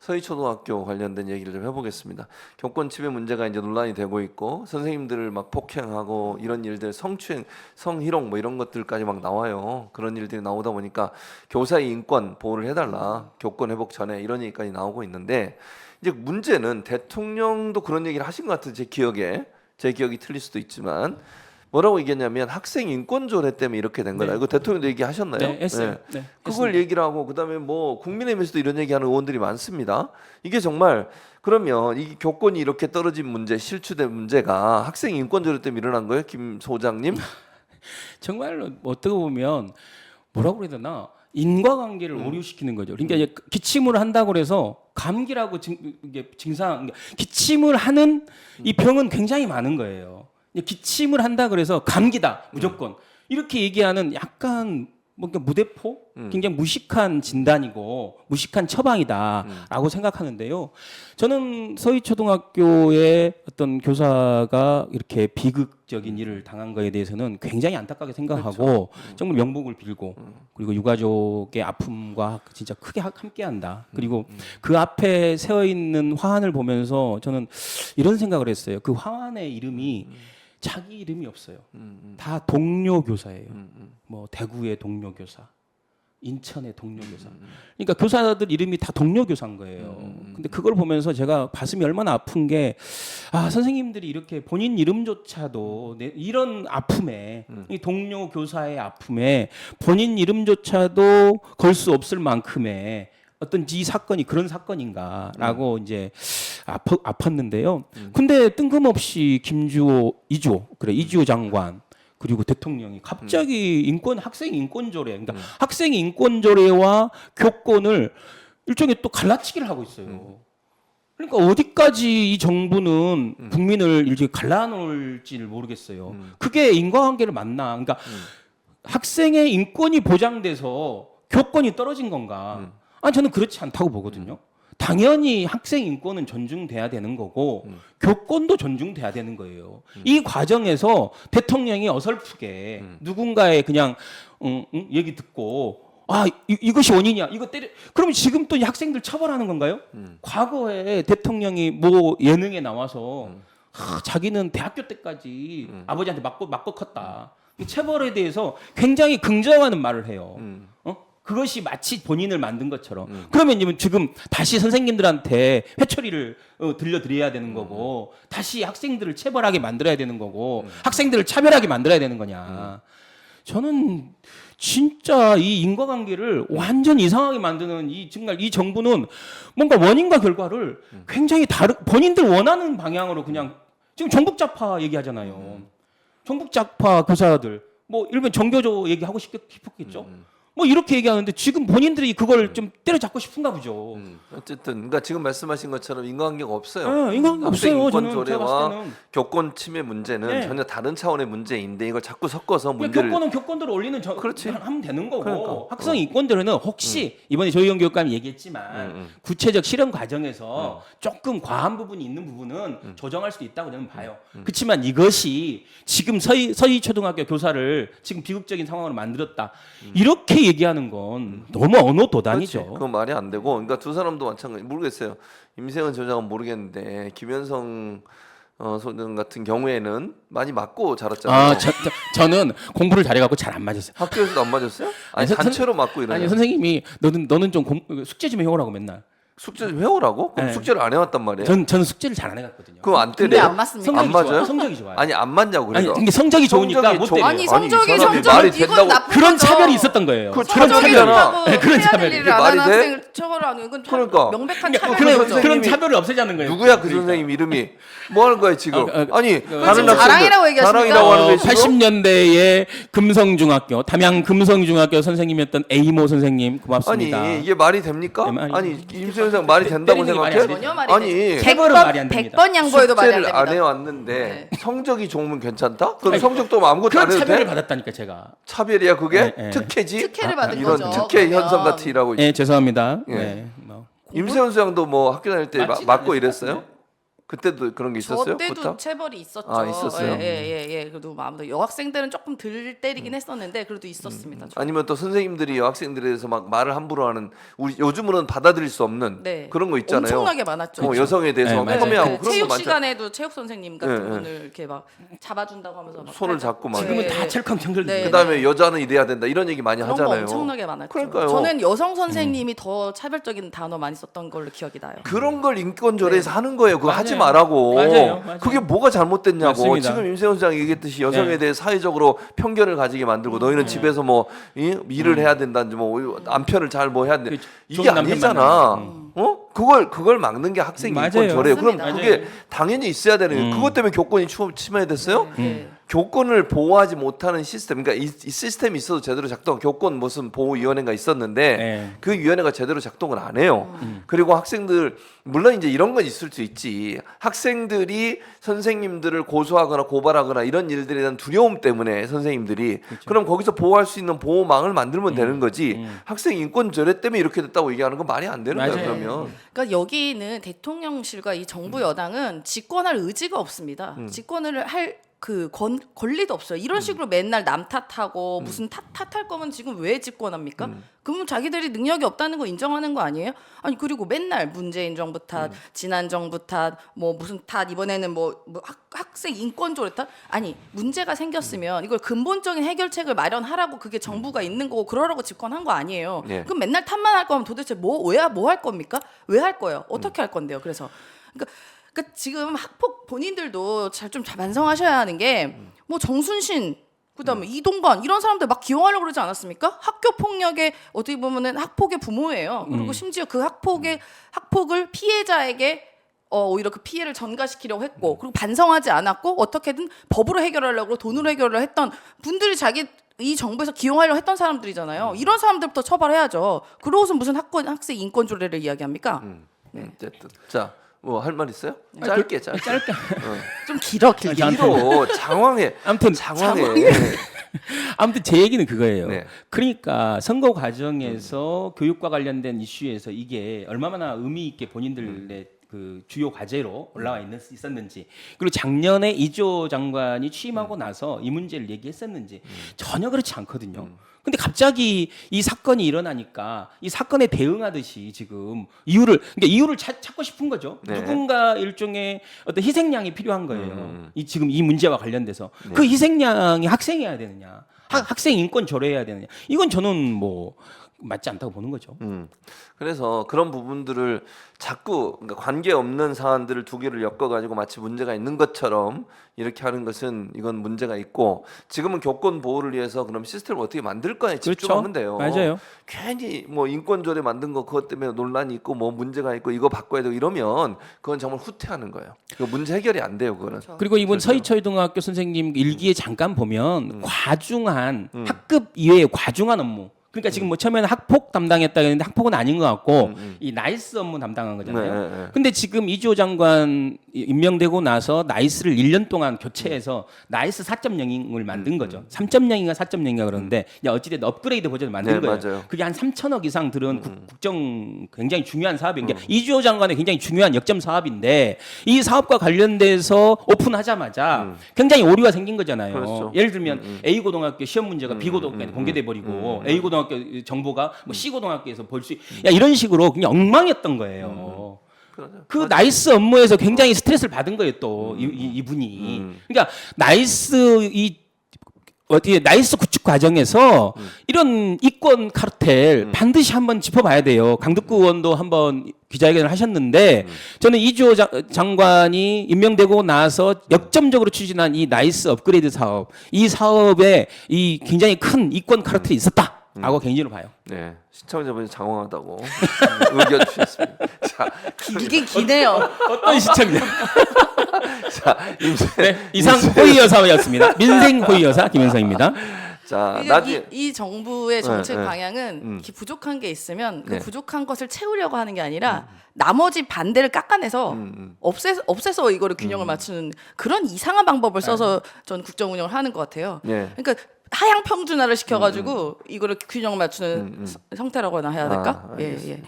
서희초등학교 관련된 얘기를 좀 해보겠습니다. 교권 침해 문제가 이제 논란이 되고 있고 선생님들을 막 폭행하고 이런 일들, 성추행, 성희롱 뭐 이런 것들까지 막 나와요. 그런 일들이 나오다 보니까 교사의 인권 보호를 해달라. 교권 회복 전에 이런 얘기까지 나오고 있는데 이제 문제는 대통령도 그런 얘기를 하신 것 같아요. 제 기억이 틀릴 수도 있지만 뭐라고 얘기했냐면 학생 인권 조례 때문에 이렇게 된 거다. 네. 이거 대통령도 얘기하셨나요? 네, 했어요. 네, 그걸 했습니다. 얘기를 하고 그다음에 뭐 국민의힘에서도 이런 얘기하는 의원들이 많습니다. 이게 정말 그러면 이 교권이 이렇게 떨어진 문제, 실추된 문제가 학생 인권 조례 때문에 일어난 거예요, 김 소장님? 정말로 어떻게 보면 뭐라고 그래야 되나 인과관계를 오류시키는 거죠. 그러니까 이제 기침을 한다고 해서 감기라고 이게 증상, 그러니까 기침을 하는 이 병은 굉장히 많은 거예요. 기침을 한다 그래서 감기다 무조건 이렇게 얘기하는 약간 뭔가 무대포 굉장히 무식한 진단이고 무식한 처방이다라고 생각하는데요. 저는 서희초등학교의 어떤 교사가 이렇게 비극적인 일을 당한 거에 대해서는 굉장히 안타깝게 생각하고 정말 명복을 빌고 그리고 유가족의 아픔과 진짜 크게 함께한다. 그리고 그 앞에 세워 있는 화환을 보면서 저는 이런 생각을 했어요. 그 화환의 이름이 자기 이름이 없어요. 다 동료 교사예요. 뭐 대구의 동료 교사, 인천의 동료 교사. 그러니까 교사들 이름이 다 동료 교사인 거예요. 근데 그걸 보면서 제가 가슴이 얼마나 아픈 게 선생님들이 이렇게 본인 이름조차도 이런 아픔에 이 동료 교사의 아픔에 본인 이름조차도 걸 수 없을 만큼의 어떤 이 사건이 그런 사건인가라고 이제 아팠는데요. 근데 뜬금없이 이주호 장관 그리고 대통령이 갑자기 학생 인권조례, 그러니까 학생 인권조례와 교권을 일종의 또 갈라치기를 하고 있어요. 그러니까 어디까지 이 정부는 국민을 이렇게 갈라놓을지를 모르겠어요. 그게 인과관계를 맞나? 그러니까 학생의 인권이 보장돼서 교권이 떨어진 건가? 저는 그렇지 않다고 보거든요. 당연히 학생 인권은 존중돼야 되는 거고 교권도 존중돼야 되는 거예요. 이 과정에서 대통령이 어설프게 누군가의 그냥 얘기 듣고 이것이 원인이야. 이거 때려. 그럼 지금 또 이 학생들 처벌하는 건가요? 과거에 대통령이 뭐 예능에 나와서 자기는 대학교 때까지 아버지한테 맞고 컸다. 이 체벌에 대해서 굉장히 긍정하는 말을 해요. 그것이 마치 본인을 만든 것처럼. 그러면 지금 다시 선생님들한테 회초리를 들려드려야 되는 거고 다시 학생들을 체벌하게 만들어야 되는 거고 학생들을 차별하게 만들어야 되는 거냐. 저는 진짜 이 인과관계를 완전 이상하게 만드는 정말 이 정부는 뭔가 원인과 결과를 굉장히 본인들 원하는 방향으로 그냥 지금 종북좌파 얘기하잖아요. 종북좌파 교사들 뭐 일본 정교조 얘기하고 싶었겠죠. 뭐 이렇게 얘기하는데 지금 본인들이 그걸 좀 때려잡고 싶은가 보죠. 어쨌든 그러니까 지금 말씀하신 것처럼 인과관계가 없어요. 인과관계 없어요. 인권 저는 제가 봤을 조례와 때는 교권 침해 문제는 네. 전혀 다른 차원의 문제인데 이걸 자꾸 섞어서 문제를 교권을 올리는 그렇지. 하면 되는 거고 그러니까. 학생 인권대로는 혹시 이번에 조희영 교육감이 얘기했지만 구체적 실현 과정에서 조금 과한 부분이 있는 부분은 조정할 수도 있다고 저는 봐요. 그렇지만 이것이 지금 서희초등학교 교사를 지금 비극적인 상황으로 만들었다 이렇게 얘기하는 건 너무 언어 도단이죠. 그렇지. 그건 말이 안 되고, 그러니까 두 사람도 마찬가지. 모르겠어요. 임세은 저장은 모르겠는데 김현성 소장 같은 경우에는 많이 맞고 자랐잖아요. 저는 공부를 잘해갖고 잘 안 맞았어요. 학교에서도 안 맞았어요? 아니 단체로 맞고 이러냐? 아니 선생님이 너는 좀 숙제 좀 해오라고 맨날. 숙제 좀 해오라고? 그럼 네. 숙제를 안 해왔단 말이에요? 저는 숙제를 잘 안 해갔거든요. 그럼 안 근데 때려요? 안 맞습니까? 성적이 안 맞아요? 좋아요. 성적이 좋아요. 아니 안 맞냐고 그래요. 근데 성적이 좋으니까 못 때려요. 아니 성적이 이 사람이 성적이 말이 이건 된다고. 나쁜 그런 거죠. 차별이 있었던 거예요. 그건 그런 성적이 차별이잖아. 좋다고 네, 그런 해야 차별이. 될 이게 일을 안 말이 하는 돼? 학생을 처벌하는 이건 그러니까. 명백한 그런 차별이죠. 그런 차별을 없애자는 거예요. 누구야 그 그러니까. 선생님 이름이? 뭐 하는 거야 지금? 아니 지금 다른 학생들 자랑이라고 얘기하십니까? 자랑이라고 하는 거예요 지금? 80년대에 금성중학교, 담양 금성중학교 선생님이었던 에이모 선생님 고맙습니다. 아니 이게 말이 됩니까? 네, 말이- 아니 임세현 선생 말이 된다고 때리는 게 말이 안 생각해? 되죠. 전혀 말이 아니 체벌은 말이 안 됩니다. 100번 양보해도 말이 안 숙제를 안 됩니다. 해왔는데 네. 성적이 좋으면 괜찮다? 그럼 아니, 성적도 아무것도 그런 안 해도 차별을 돼? 받았다니까 제가. 차별이야 그게? 네, 네. 특혜지? 특혜를 받은 이런 거죠. 특혜 그러면. 현상 같이 일하고 있지. 네, 죄송합니다. 예. 네. 임세현 수장도 뭐 학교 다닐 때 맞지는 맞고 않았을 이랬어요? 것 그때도 그런 게 있었어요? 저 때도 부탁? 체벌이 있었죠. 아, 있었어요? 예. 그래도 아무튼 여학생들은 조금 덜 때리긴 했었는데 그래도 있었습니다. 아니면 또 선생님들이 여학생들에 대해서 막 말을 함부로 하는 우리 요즘으로는 받아들일 수 없는 네. 그런 거 있잖아요. 엄청나게 많았죠. 여성에 대해서 네, 막 맞아요. 폄훼하고 네, 그런 거 체육 많죠. 시간에도 체육 선생님 같은 네, 분을 이렇게 막 잡아준다고 하면서 막 손을 팔 잡고 막 지금은 네. 다 철컹 연결돼. 네. 그다음에 여자는 이래야 된다 이런 얘기 많이 그런 거 하잖아요. 엄청나게 많았죠. 그러니까요. 저는 여성 선생님이 더 차별적인 단어 많이 썼던 걸로 기억이 나요. 그런 걸 인권조례에서 하는 거예요. 그거 맞아요. 하지 말라고. 맞아요. 그게 뭐가 잘못됐냐고. 맞습니다. 지금 임세훈 시장 얘기했듯이 여성에 네. 대해 사회적으로 편견을 가지게 만들고 너희는 집에서 뭐 일을 해야 된다든지 뭐 남편을 잘 뭐 해야 된다. 그 이게 좋은 남편 아니잖아. 그걸 막는 게 학생 맞아요. 인권조례. 그럼 맞습니다. 그게 맞아요. 당연히 있어야 되는 거예요. 그것 때문에 교권이 침해됐어요? 네. 교권을 보호하지 못하는 시스템, 그러니까 이 시스템이 있어도 제대로 작동, 교권 무슨 보호위원회가 있었는데 네. 그 위원회가 제대로 작동을 안 해요. 그리고 학생들 물론 이제 이런 건 있을 수 있지. 학생들이 선생님들을 고소하거나 고발하거나 이런 일들에 대한 두려움 때문에 선생님들이 그렇죠. 그럼 거기서 보호할 수 있는 보호망을 만들면 되는 거지. 학생 인권 조례 때문에 이렇게 됐다고 얘기하는 건 말이 안 되는 거예요. 맞아요. 그러면 그러니까 여기는 대통령실과 이 정부 여당은 집권할 의지가 없습니다. 집권을 할 권리도 없어요. 이런 식으로 맨날 남 탓하고 무슨 탓할 거면 지금 왜 집권합니까? 그러면 자기들이 능력이 없다는 거 인정하는 거 아니에요? 아니 그리고 맨날 문재인 정부 탓, 지난 정부 탓, 뭐 무슨 탓 이번에는 뭐 학생 인권 조례 탓? 아니 문제가 생겼으면 이걸 근본적인 해결책을 마련하라고 그게 정부가 있는 거고 그러라고 집권한 거 아니에요. 네. 그럼 맨날 탓만 할 거면 도대체 뭐 할 겁니까? 왜 할 거예요? 어떻게 할 건데요? 그러니까 지금 학폭 본인들도 좀 반성하셔야 하는 게 뭐 정순신 그다음에 이동관 이런 사람들 막 기용하려고 그러지 않았습니까? 학교 폭력의 어떻게 보면은 학폭의 부모예요. 그리고 심지어 그 학폭을 피해자에게 오히려 그 피해를 전가시키려고 했고 그리고 반성하지 않았고 어떻게든 법으로 해결하려고 돈으로 해결을 했던 분들이 이 정부에서 기용하려고 했던 사람들이잖아요. 이런 사람들부터 처벌해야죠. 그러고서 무슨 학생 인권 조례를 이야기합니까? 어쨌든 자. 뭐 할 말 있어요? 짧게. 좀 길어. 길어. 장황해. 아무튼 아무튼 제 얘기는 그거예요. 네. 그러니까 선거 과정에서 교육과 관련된 이슈에서 이게 얼마나 의미 있게 본인들의 그 주요 과제로 올라와 있었는지 그리고 작년에 이주호 장관이 취임하고 나서 이 문제를 얘기했었는지 전혀 그렇지 않거든요. 근데 갑자기 이 사건이 일어나니까 이 사건에 대응하듯이 지금 이유를 찾고 싶은 거죠. 네. 누군가 일종의 어떤 희생양이 필요한 거예요. 지금 이 문제와 관련돼서 그 희생양이 학생이어야 되느냐, 학생 인권 조례해야 되느냐, 이건 저는 뭐 맞지 않다고 보는 거죠. 그래서 그런 부분들을 자꾸 그러니까 관계 없는 사안들을 두 개를 엮어가지고 마치 문제가 있는 것처럼 이렇게 하는 것은 이건 문제가 있고 지금은 교권 보호를 위해서 그럼 시스템을 어떻게 만들 거에 집중하면 돼요. 맞아요. 괜히 뭐 인권조례 만든 거 그것 때문에 논란이 있고 뭐 문제가 있고 이거 바꿔야 되고 이러면 그건 정말 후퇴하는 거예요. 그 문제 해결이 안 돼요. 그거는. 그리고 이번 서희초등학교 선생님 일기에 잠깐 보면 과중한 학급 이외의 과중한 업무. 그러니까 지금 뭐 처음에는 학폭 담당했다 했는데 학폭은 아닌 것 같고 이 나이스 업무 담당한 거잖아요. 네. 근데 지금 이주호 장관 임명되고 나서 나이스를 1년 동안 교체해서 나이스 4.0을 만든 거죠. 3.0인가 4.0인가 그러는데 어찌됐든 업그레이드 버전을 만든 네, 거예요. 맞아요. 그게 한 3천억 이상 들은 국정 굉장히 중요한 사업인 게 이주호 장관의 굉장히 중요한 역점 사업인데 이 사업과 관련돼서 오픈하자마자 굉장히 오류가 생긴 거잖아요. 그렇죠. 예를 들면 A 고등학교 시험 문제가 B 고등학교에 공개돼 버리고 A 고등학교 정보가 뭐 C 고등학교에서 볼 수 이런 식으로 그냥 엉망이었던 거예요. 그러죠. 그 나이스 업무에서 굉장히 스트레스를 받은 거예요 또 이분이. 그러니까 나이스 구축 과정에서 이런 이권 카르텔 반드시 한번 짚어봐야 돼요. 강덕구 의원도 한번 기자회견을 하셨는데 저는 이주호 장관이 임명되고 나서 역점적으로 추진한 이 나이스 업그레이드 사업, 이 사업에 이 굉장히 큰 이권 카르텔이 있었다라고 개인적으로 봐요. 네, 시청자분이 장황하다고 의견 주셨습니다. 자, 길긴 기네요. 어떤 시청자? 자, 이상 호의 여사였습니다. 민생 호의 여사 김현성입니다. 자, 그러니까 나중에 이 정부의 정책 네. 방향은 이렇게 부족한 게 있으면 그 네. 부족한 것을 채우려고 하는 게 아니라 나머지 반대를 깎아내서 없애서 이거를 균형을 맞추는 그런 이상한 방법을 써서 전 국정 운영을 하는 것 같아요. 네. 그러니까 하향 평준화를 시켜가지고 이거를 균형 맞추는 형태라고나 해야 될까? 아, 예.